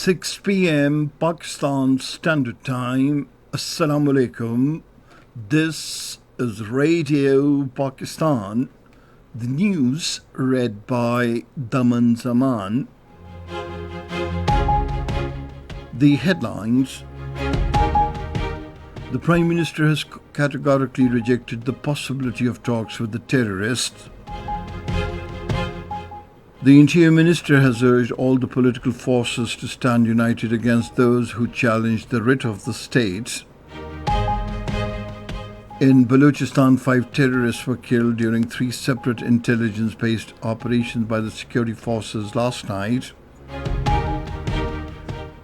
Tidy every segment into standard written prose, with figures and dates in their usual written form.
6 p.m. Pakistan Standard Time. Assalamu alaikum. This is Radio Pakistan. The news read by Daman Zaman. The headlines. The Prime Minister has categorically rejected the possibility of talks with the terrorists. The Interior Minister has urged all the political forces to stand united against those who challenge the writ of the state. In Balochistan, 5 terrorists were killed during 3 separate intelligence-based operations by the security forces last night.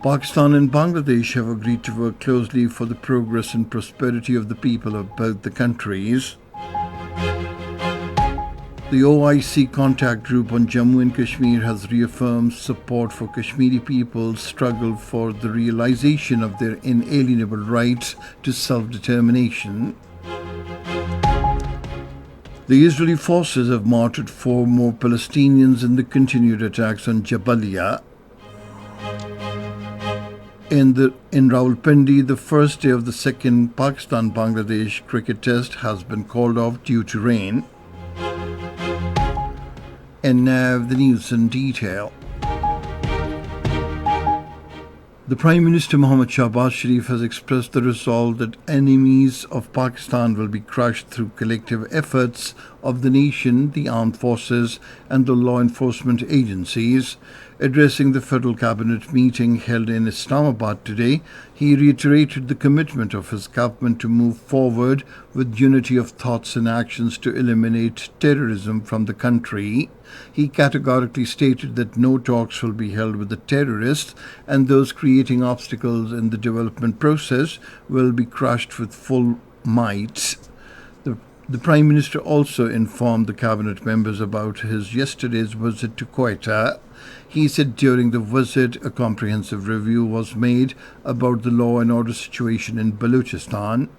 Pakistan and Bangladesh have agreed to work closely for the progress and prosperity of the people of both the countries. The OIC contact group on Jammu and Kashmir has reaffirmed support for Kashmiri people's struggle for the realization of their inalienable rights to self-determination. The Israeli forces have martyred 4 more Palestinians in the continued attacks on Jabalia. In Rawalpindi, the first day of the second Pakistan-Bangladesh cricket test has been called off due to rain. And now the news in detail. The Prime Minister Mohammad Shahbaz Sharif has expressed the resolve that enemies of Pakistan will be crushed through collective efforts of the nation, the armed forces and the law enforcement agencies. Addressing the Federal Cabinet meeting held in Islamabad today, he reiterated the commitment of his government to move forward with unity of thoughts and actions to eliminate terrorism from the country. He categorically stated that no talks will be held with the terrorists, and those creating obstacles in the development process will be crushed with full might. The Prime Minister also informed the Cabinet members about his yesterday's visit to Quetta. He said during the visit, a comprehensive review was made about the law and order situation in Balochistan.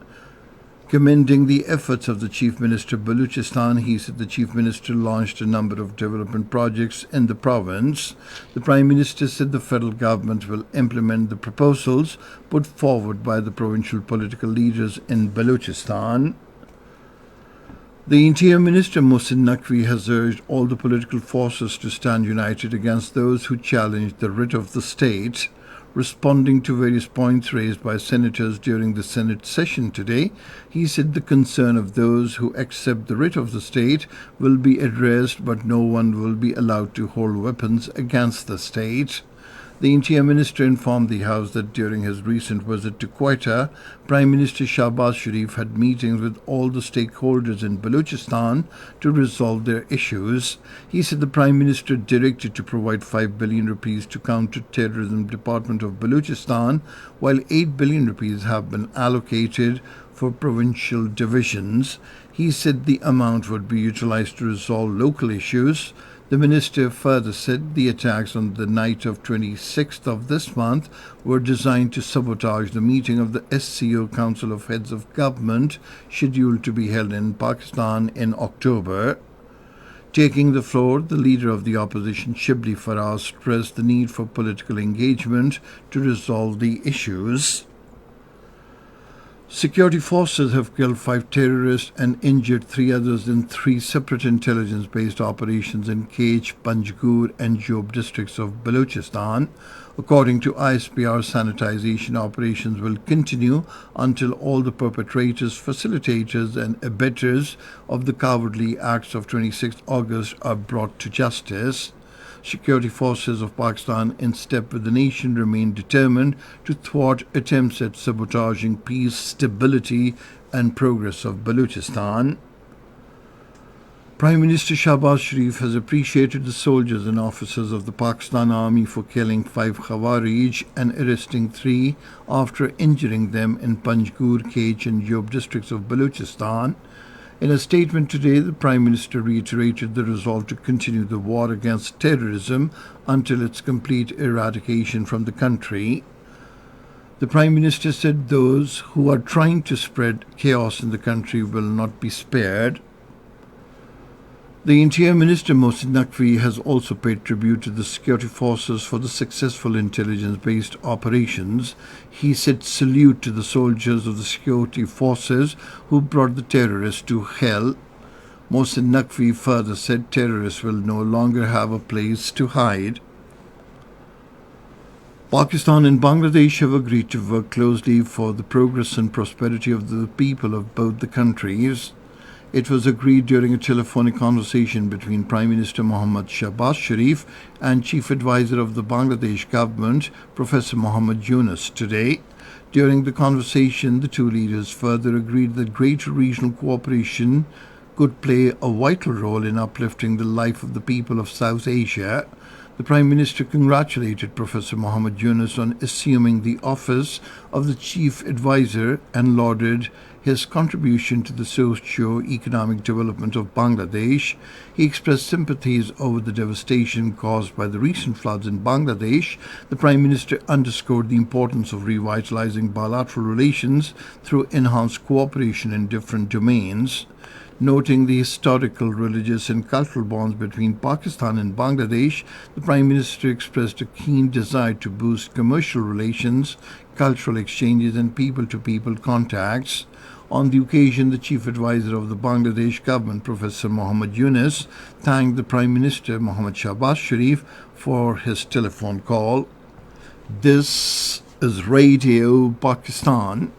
Commending the efforts of the Chief Minister of Balochistan, he said the Chief Minister launched a number of development projects in the province. The Prime Minister said the federal government will implement the proposals put forward by the provincial political leaders in Balochistan. The Interior Minister Mohsin Naqvi has urged all the political forces to stand united against those who challenge the writ of the state. Responding to various points raised by senators during the Senate session today, he said the concern of those who accept the writ of the state will be addressed, but no one will be allowed to hold weapons against the state. The Interior Minister informed the House that during his recent visit to Quetta, Prime Minister Shahbaz Sharif had meetings with all the stakeholders in Balochistan to resolve their issues. He said the Prime Minister directed to provide 5 billion rupees to counter-terrorism department of Balochistan, while 8 billion rupees have been allocated for provincial divisions. He said the amount would be utilized to resolve local issues. The minister further said the attacks on the night of 26th of this month were designed to sabotage the meeting of the SCO Council of Heads of Government scheduled to be held in Pakistan in October. Taking the floor, the leader of the opposition, Shibli Faraz, stressed the need for political engagement to resolve the issues. Security forces have killed 5 terrorists and injured 3 others in 3 separate intelligence-based operations in Kech, Panjgur and Job districts of Balochistan. According to ISPR, sanitization operations will continue until all the perpetrators, facilitators and abettors of the cowardly acts of 26 August are brought to justice. Security forces of Pakistan, in step with the nation, remain determined to thwart attempts at sabotaging peace, stability and progress of Balochistan. Prime Minister Shahbaz Sharif has appreciated the soldiers and officers of the Pakistan Army for killing 5 Khawarij and arresting 3 after injuring them in Panjgur, Kech and Job districts of Balochistan. In a statement today, the Prime Minister reiterated the resolve to continue the war against terrorism until its complete eradication from the country. The Prime Minister said those who are trying to spread chaos in the country will not be spared. The Interior Minister Mohsin Naqvi has also paid tribute to the security forces for the successful intelligence-based operations. He said salute to the soldiers of the security forces who brought the terrorists to hell. Mohsin Naqvi further said terrorists will no longer have a place to hide. Pakistan and Bangladesh have agreed to work closely for the progress and prosperity of the people of both the countries. It was agreed during a telephonic conversation between Prime Minister Mohammad Shahbaz Sharif and Chief Advisor of the Bangladesh government, Professor Muhammad Yunus, today. During the conversation, the two leaders further agreed that greater regional cooperation could play a vital role in uplifting the life of the people of South Asia. The Prime Minister congratulated Professor Muhammad Yunus on assuming the office of the Chief Advisor and lauded his contribution to the socio-economic development of Bangladesh. He expressed sympathies over the devastation caused by the recent floods in Bangladesh. The Prime Minister underscored the importance of revitalizing bilateral relations through enhanced cooperation in different domains. Noting the historical, religious and cultural bonds between Pakistan and Bangladesh, the Prime Minister expressed a keen desire to boost commercial relations, cultural exchanges and people-to-people contacts. On the occasion, the Chief Advisor of the Bangladesh government, Professor Muhammad Yunus, thanked the Prime Minister, Mohammad Shahbaz Sharif, for his telephone call. This is Radio Pakistan.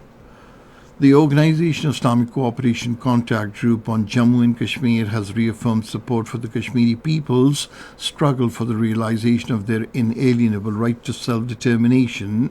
The Organization of Islamic Cooperation Contact Group on Jammu and Kashmir has reaffirmed support for the Kashmiri people's struggle for the realization of their inalienable right to self-determination.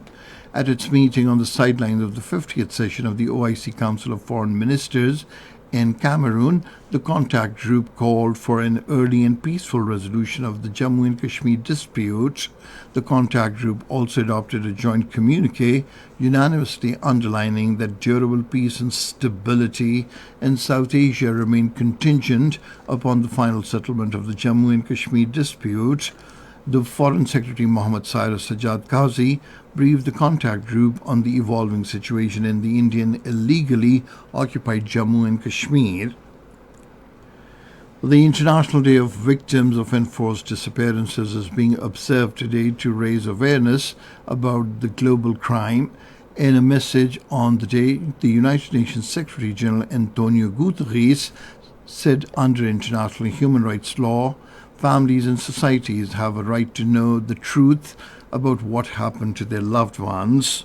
At its meeting on the sidelines of the 50th session of the OIC Council of Foreign Ministers in Cameroon, the contact group called for an early and peaceful resolution of the Jammu and Kashmir dispute. The contact group also adopted a joint communique, unanimously underlining that durable peace and stability in South Asia remain contingent upon the final settlement of the Jammu and Kashmir dispute. The Foreign Secretary Mohammad Cyrus Sajjad Qazi briefed the contact group on the evolving situation in the Indian illegally occupied Jammu and Kashmir. The International Day of Victims of Enforced Disappearances is being observed today to raise awareness about the global crime. In a message on the day, the United Nations Secretary General Antonio Guterres said under international human rights law, families and societies have a right to know the truth about what happened to their loved ones.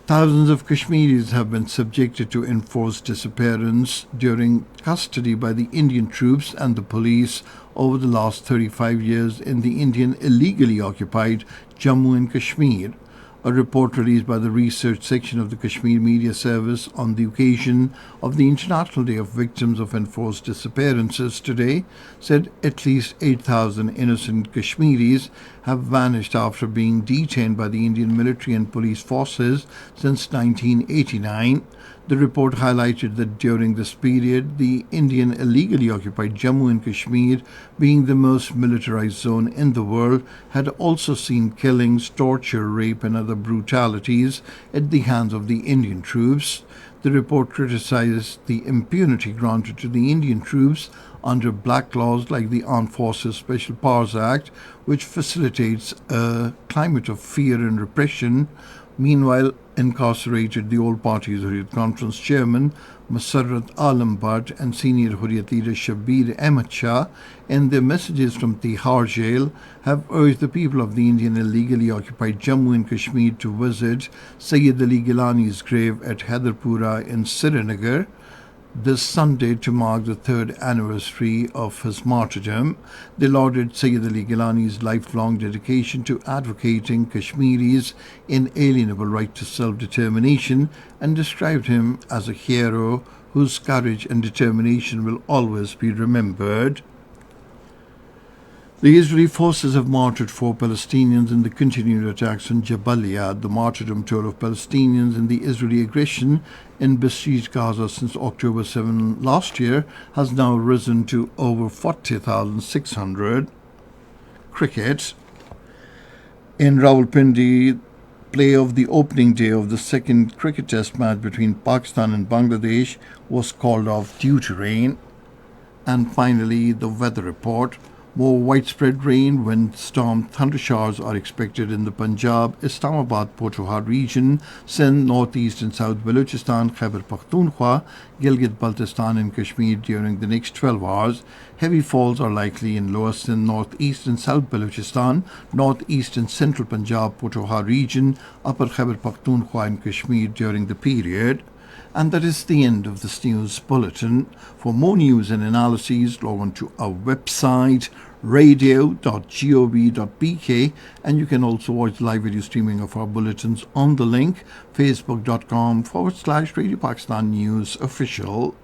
Thousands of Kashmiris have been subjected to enforced disappearance during custody by the Indian troops and the police over the last 35 years in the Indian illegally occupied Jammu and Kashmir. A report released by the research section of the Kashmir Media Service on the occasion of the International Day of Victims of Enforced Disappearances today said at least 8,000 innocent Kashmiris have vanished after being detained by the Indian military and police forces since 1989. The report highlighted that during this period, the Indian illegally occupied Jammu and Kashmir, being the most militarized zone in the world, had also seen killings, torture, rape and other brutalities at the hands of the Indian troops. The report criticizes the impunity granted to the Indian troops under black laws like the Armed Forces Special Powers Act, which facilitates a climate of fear and repression. Meanwhile, incarcerated the All Parties Hurriyat Conference Chairman Masarrat Alam Bhatt and senior Hurriyat leader Shabbir Ahmad Shah, in their messages from Tihar jail, have urged the people of the Indian illegally occupied Jammu and Kashmir to visit Sayyid Ali Gilani's grave at Haidarpura in Srinagar this Sunday to mark the third anniversary of his martyrdom. They lauded Sayyid Ali Gilani's lifelong dedication to advocating Kashmiris' inalienable right to self-determination and described him as a hero whose courage and determination will always be remembered. The Israeli forces have martyred 4 Palestinians in the continued attacks on Jabalia. The martyrdom toll of Palestinians in the Israeli aggression in besieged Gaza since October 7 last year has now risen to over 40,600. Cricket. In Rawalpindi, play of the opening day of the second cricket test match between Pakistan and Bangladesh was called off due to rain. And finally, the weather report. More widespread rain, windstorm, thunder showers are expected in the Punjab, Islamabad, Pothohar region, Sindh, northeast and south Balochistan, Khyber Pakhtunkhwa, Gilgit-Baltistan and Kashmir during the next 12 hours. Heavy falls are likely in lower Sindh, northeast and south Balochistan, northeast and central Punjab, Pothohar region, upper Khyber Pakhtunkhwa and Kashmir during the period. And that is the end of this news bulletin. For more news and analyses, log on to our website radio.gov.pk, and you can also watch live video streaming of our bulletins on the link facebook.com/Radio Pakistan News Official.